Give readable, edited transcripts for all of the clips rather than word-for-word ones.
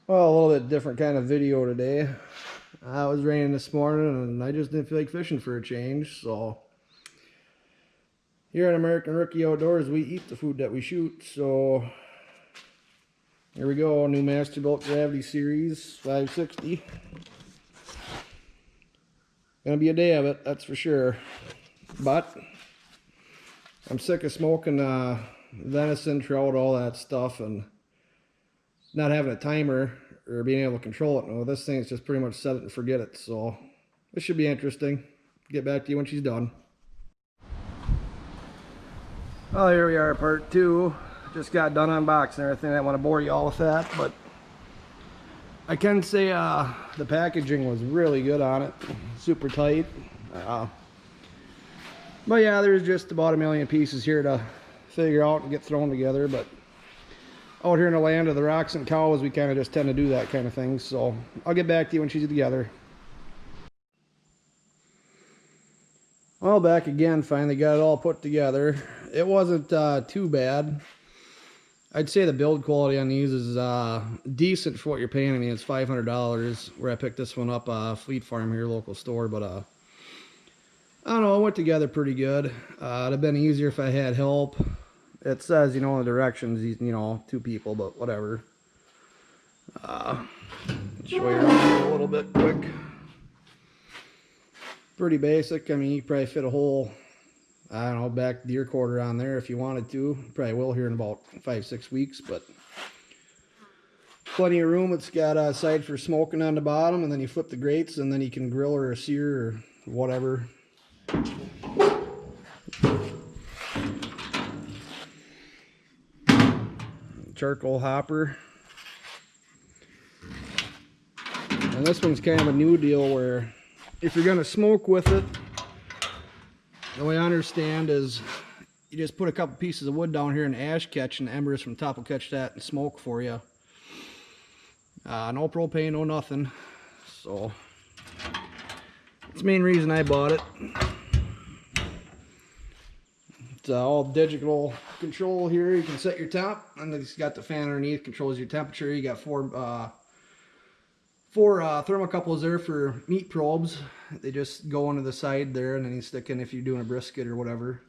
Well, a little bit different kind of video today. It was raining this morning and I just didn't feel like fishing for a change, so here at American Rookie Outdoors we eat the food that we shoot. So here we go, new Masterbuilt Gravity Series 560. Gonna be a day of it, that's for sure. But I'm sick of smoking venison, trout, all that stuff, and not having a timer or being able to control it. No, this thing's just pretty much set it and forget it. So this should be interesting. Get back to you when she's done. Well, here we are, part 2. Just got done unboxing everything. I don't want to bore you all with that, but I can say the packaging was really good on it. Super tight. But yeah, there's just about 1 million pieces here to figure out and get thrown together. But out here in the land of the rocks and cows, we kind of just tend to do that kind of thing. So I'll get back to you when she's together. Well, back again, finally got it all put together. It wasn't too bad. I'd say the build quality on these is decent for what you're paying. I mean, it's $500 where I picked this one up, Fleet Farm here, local store. But I don't know, it went together pretty good. It'd have been easier if I had help. It says, you know, in the directions, you know, 2 people, but whatever. Show you around a little bit quick. Pretty basic. I mean, you could probably fit a whole, I don't know, back deer quarter on there if you wanted to. Probably will here in about 5-6 weeks, but plenty of room. It's got a side for smoking on the bottom, and then you flip the grates, and then you can grill or sear or whatever. Charcoal hopper. And this one's kind of a new deal where if you're going to smoke with it, the way I understand is you just put a couple pieces of wood down here in ash catch, and the embers from the top will catch that and smoke for you. No propane, no nothing. So that's the main reason I bought it. It's all digital control here. You can set your temp, and it's got the fan underneath, controls your temperature. You got four thermocouples there for meat probes. They just go into the side there, and then you stick in if you're doing a brisket or whatever.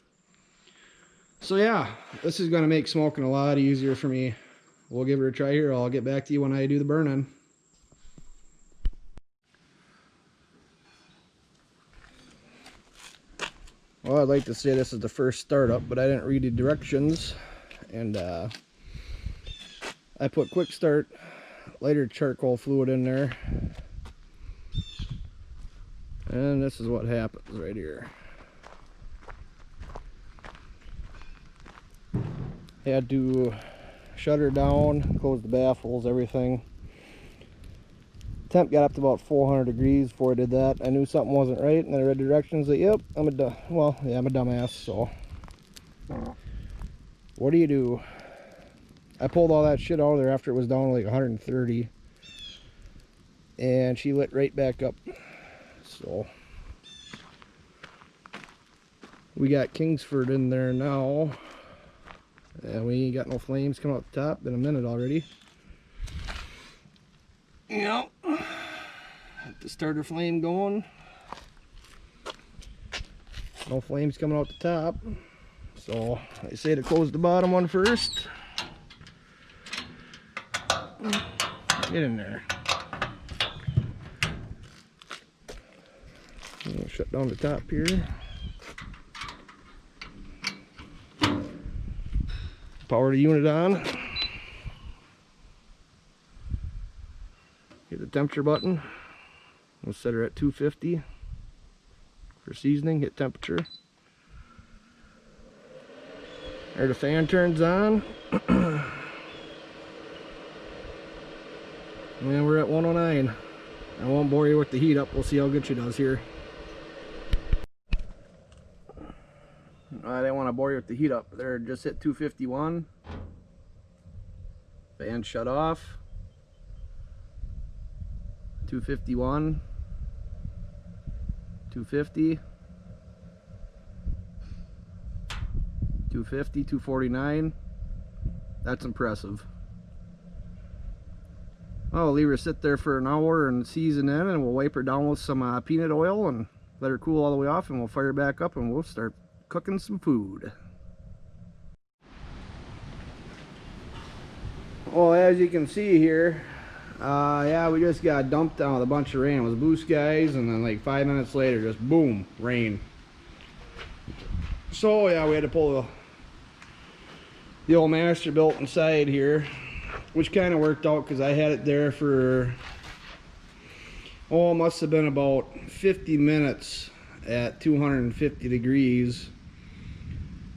So yeah, this is going to make smoking a lot easier for me. We'll give her a try here. I'll get back to you when I do the burn-in. Well, I'd like to say this is the first startup, but I didn't read the directions, and I put quick start lighter charcoal fluid in there, and this is what happens right here. I had to shut her down, close the baffles, everything. Temp got up to about 400 degrees before I did that. I knew something wasn't right, and then I read directions that, yep, I'm a dumbass, so what do? I pulled all that shit out of there after it was down to like 130, and she lit right back up. So we got Kingsford in there now, and we ain't got no flames coming out the top. Been a minute already. Yep. Have to start her flame going. No flames coming out the top. So I say to close the bottom one first. Get in there. I'll shut down the top here. Power the unit on. Hit the temperature button. We'll set her at 250 for seasoning. Hit temperature. There, the fan turns on. And we're at 109. I won't bore you with the heat up. We'll see how good she does here. I didn't want to bore you with the heat up. There, just hit 251. Fan shut off. 251. 250. 250, 249. That's impressive. I'll leave her sit there for an hour and season in, and we'll wipe her down with some peanut oil and let her cool all the way off, and we'll fire back up and we'll start cooking some food. Well, as you can see here, yeah, we just got dumped down with a bunch of rain. It was blue skies, and then like 5 minutes later, just boom, rain. So yeah, we had to pull the old MASTERBUILT inside here, which kind of worked out because I had it there for, oh, it must have been about 50 minutes at 250 degrees.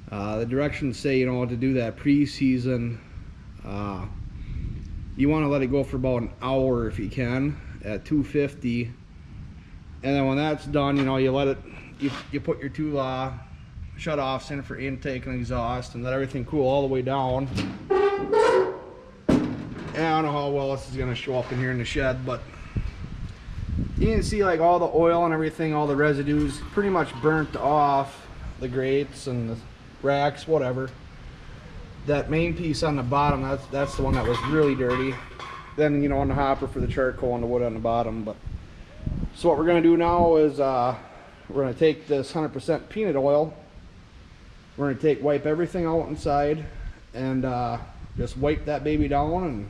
The directions say, you know, to do that pre-season, you want to let it go for about an hour if you can at 250, and then when that's done, you know, you let it, you put your two shut-offs in for intake and exhaust, and let everything cool all the way down. And I don't know how well this is going to show up in here in the shed, but you can see like all the oil and everything, all the residues pretty much burnt off the grates and the racks, whatever. That main piece on the bottom, that's the one that was really dirty. Then, you know, on the hopper for the charcoal and the wood on the bottom. But so what we're going to do now is we're going to take this 100% peanut oil. We're going to wipe everything out inside and just wipe that baby down and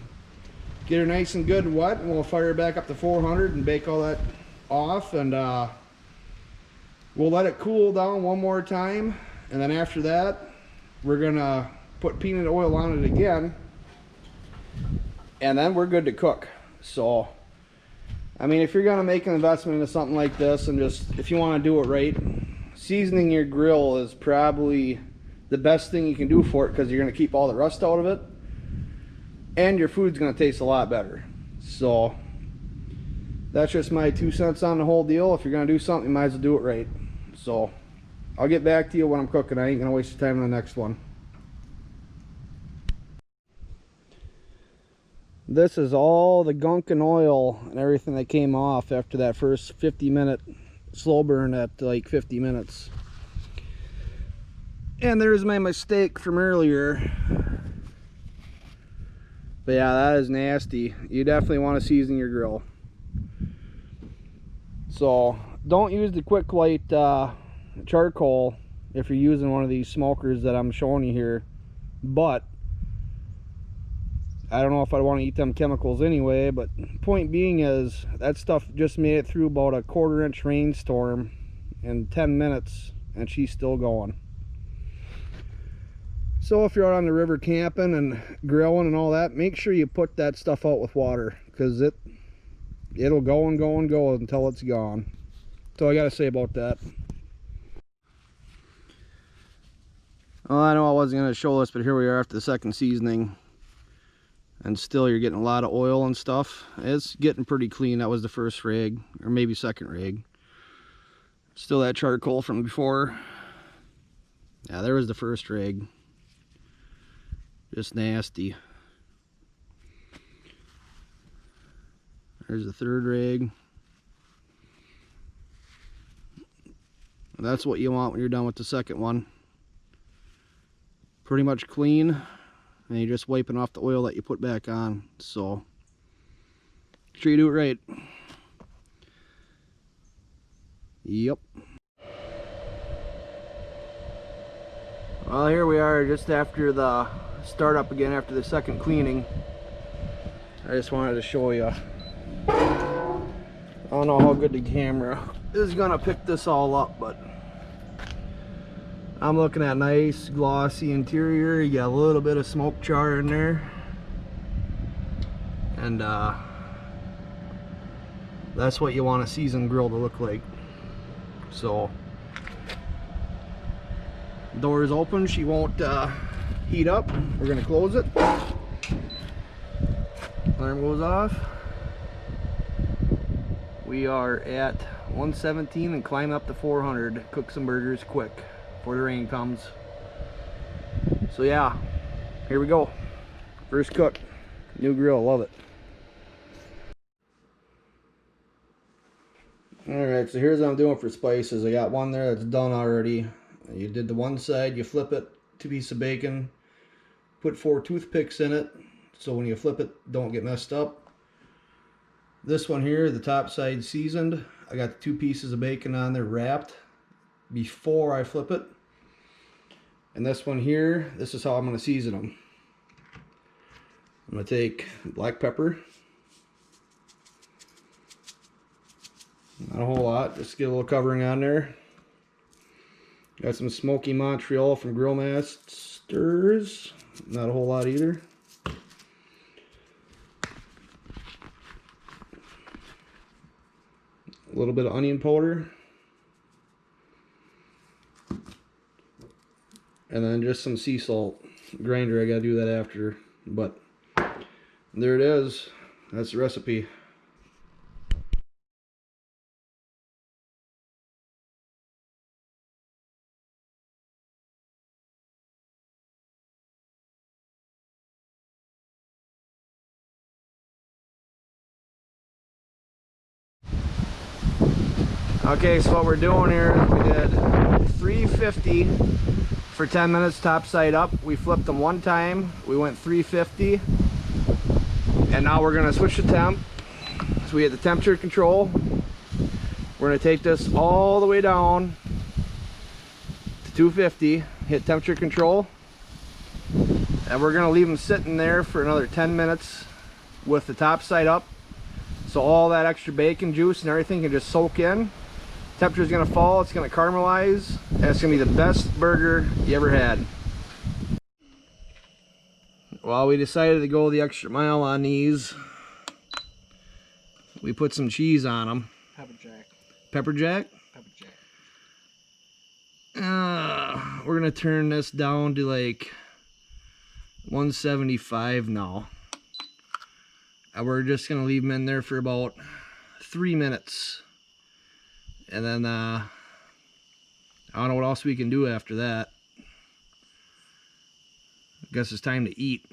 get her nice and good wet, and we'll fire it back up to 400 and bake all that off, and we'll let it cool down one more time, and then after that we're gonna put peanut oil on it again, and then we're good to cook. So I mean, if you're gonna make an investment into something like this, and just if you want to do it right, seasoning your grill is probably the best thing you can do for it, because you're gonna keep all the rust out of it, and your food's going to taste a lot better. So that's just my 2 cents on the whole deal. If you're going to do something, you might as well do it right. So I'll get back to you when I'm cooking. I ain't going to waste your time on the next one. This is all the gunk and oil and everything that came off after that first 50-minute slow burn at like 50 minutes. And there's my mistake from earlier. But yeah, that is nasty. You definitely want to season your grill. So don't use the quick light charcoal if you're using one of these smokers that I'm showing you here. But I don't know if I want to eat them chemicals anyway. But point being is, that stuff just made it through about a 1/4-inch rainstorm in 10 minutes, and she's still going. So if you're out on the river camping and grilling and all that, make sure you put that stuff out with water, because it'll go and go and go until it's gone. That's all I got to say about that. Well, I know I wasn't going to show this, but here we are after the second seasoning. And still you're getting a lot of oil and stuff. It's getting pretty clean. That was the first rig, or maybe second rig. Still that charcoal from before. Yeah, there was the first rig. Just nasty. There's the third rig. That's what you want when you're done with the second one. Pretty much clean, and you're just wiping off the oil that you put back on. So make sure you do it right. Yep. Well, here we are just after the start up again after the second cleaning. I just wanted to show you. I don't know how good the camera is gonna pick this all up, but I'm looking at nice glossy interior. You got a little bit of smoke char in there, and that's what you want a seasoned grill to look like. So door is open, she won't heat up. We're gonna close it. Alarm goes off. We are at 117 and climbing up to 400. Cook some burgers quick before the rain comes. So yeah, here we go. First cook, new grill, love it. Alright, so here's what I'm doing for spices. I got one there that's done already. You did the one side, you flip it, 2 pieces of bacon, put 4 toothpicks in it, so when you flip it, don't get messed up. This one here, the top side seasoned. I got 2 pieces of bacon on there wrapped before I flip it. And this one here, this is how I'm going to season them. I'm going to take black pepper. Not a whole lot, just get a little covering on there. Got some smoky Montreal from Grill Masters. Not a whole lot either. A little bit of onion powder. And then just some sea salt. Grinder, I gotta do that after. But there it is. That's the recipe. Okay, so what we're doing here is we did 350 for 10 minutes top side up. We flipped them one time. We went 350. And now we're gonna switch the temp. So we hit the temperature control. We're gonna take this all the way down to 250, hit temperature control. And we're gonna leave them sitting there for another 10 minutes with the top side up. So all that extra bacon juice and everything can just soak in. Temperature's gonna fall, it's gonna caramelize, and it's gonna be the best burger you ever had. Well, we decided to go the extra mile on these. We put some cheese on them. Pepper jack. Pepper jack? Pepper jack. We're gonna turn this down to like 175 now. And we're just gonna leave them in there for about 3 minutes. And then I don't know what else we can do after that. I guess it's time to eat.